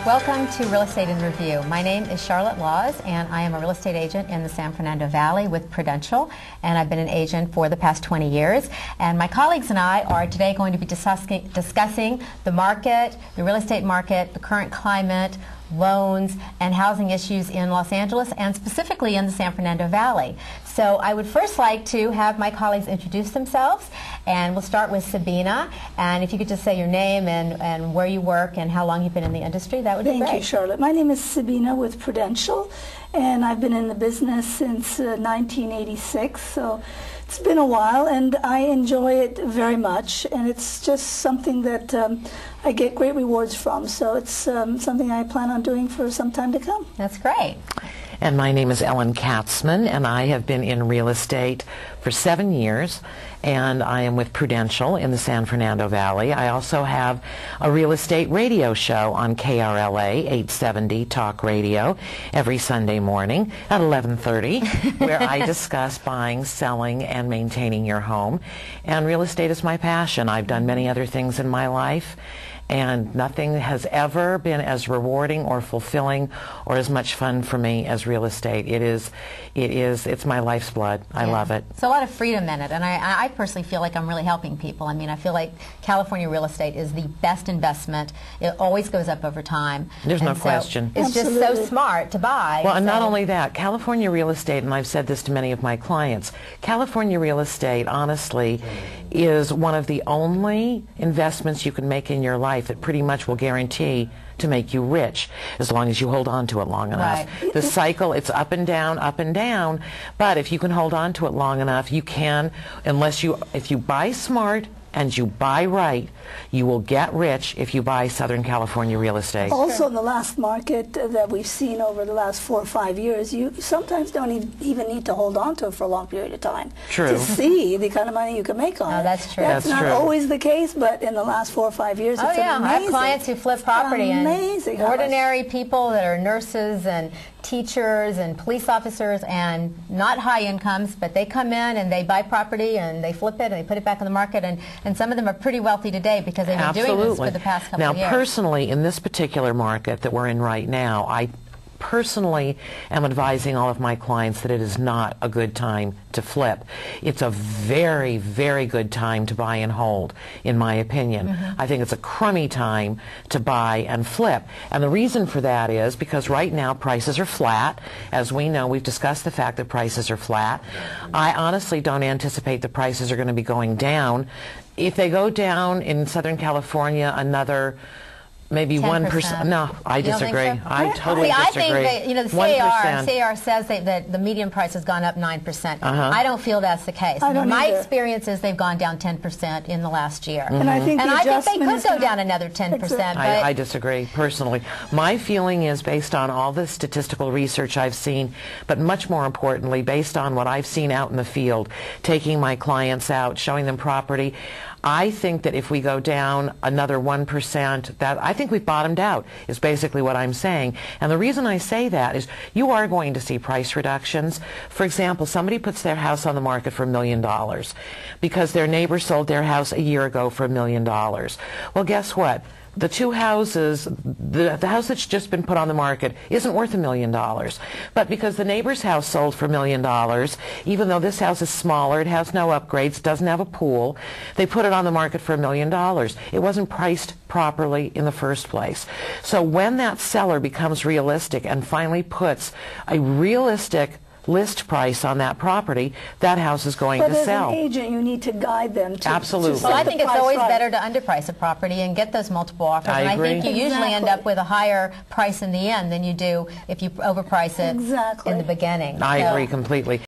Welcome to Real Estate in Review. My name is Charlotte Laws, and I am a real estate agent in the San Fernando Valley with Prudential, and I've been an agent for the past 20 years. And my colleagues and I are today going to be discussing the market, the real estate market, the current climate, loans, and housing issues in Los Angeles, and specifically in the San Fernando Valley. So I would first like to have my colleagues introduce themselves, and we'll start with Sabina. And if you could just say your name and where you work and how long you've been in the industry, that would be great. Thank you, Charlotte. My name is Sabina with Prudential, and I've been in the business since 1986, so it's been a while, and I enjoy it very much, and it's just something that I get great rewards from, so it's something I plan on doing for some time to come. That's great. And my name is Katzman, and I have been in real estate for 7 years, and I am with Prudential in the San Fernando Valley. I also have a real estate radio show on KRLA 870 Talk Radio every Sunday morning at 11:30, where I discuss buying, selling, and maintaining your home. And real estate is my passion. I've done many other things in my life, and nothing has ever been as rewarding or fulfilling or as much fun for me as real estate. It's my life's blood. I love it. It's a lot of freedom in it, and I personally feel like I'm really helping people. I mean, I feel like California real estate is the best investment. It always goes up over time. There's no question. It's just so smart to buy. Well, and not only that, California real estate, and I've said this to many of my clients, California real estate, honestly, is one of the only investments you can make in your life that pretty much will guarantee to make you rich as long as you hold on to it long enough. Right. The cycle, it's up and down, but if you can hold on to it long enough, you can, if you buy smart and you buy right, you will get rich if you buy Southern California real estate. Also, in the last market that we've seen over the last 4 or 5 years, you sometimes don't even need to hold on to it for a long period of time to see the kind of money you can make on it. That's true. That's not always the case, but in the last 4 or 5 years, it's amazing. I have clients who flip property, and ordinary people that are nurses and teachers and police officers and not high incomes, but they come in and they buy property and they flip it and they put it back on the market, and some of them are pretty wealthy today because they've been doing this for the past couple of years. Now, personally, in this particular market that we're in right now, I personally am advising all of my clients that it is not a good time to flip. It's a very, very good time to buy and hold, in my opinion. I think it's a crummy time to buy and flip. And the reason for that is because right now prices are flat. As we know, we've discussed the fact that prices are flat. I honestly don't anticipate the prices are going to be going down. If they go down in Southern California another maybe 1%. No, I disagree. So? I totally disagree. I think that, the CAR says that the median price has gone up 9%. I don't feel that's the case. My experience is they've gone down 10% in the last year. And I think they could go down another 10%. Exactly. I disagree, personally. My feeling is, based on all the statistical research I've seen, but much more importantly, based on what I've seen out in the field, taking my clients out, showing them property, I think that if we go down another 1%, I think we've bottomed out, is basically what I'm saying. And the reason I say that is you are going to see price reductions. For example, somebody puts their house on the market for $1 million because their neighbor sold their house a year ago for $1 million. Well, guess what? The two houses, the house that's just been put on the market isn't worth $1 million. But because the neighbor's house sold for $1 million, even though this house is smaller, it has no upgrades, doesn't have a pool, they put it on the market for $1 million. It wasn't priced properly in the first place. So when that seller becomes realistic and finally puts a realistic list price on that property, that house is going to sell. But as an agent, you need to guide them to Absolutely. Well, I think it's always better to underprice a property and get those multiple offers. I agree. And I think you usually end up with a higher price in the end than you do if you overprice it in the beginning. I agree completely.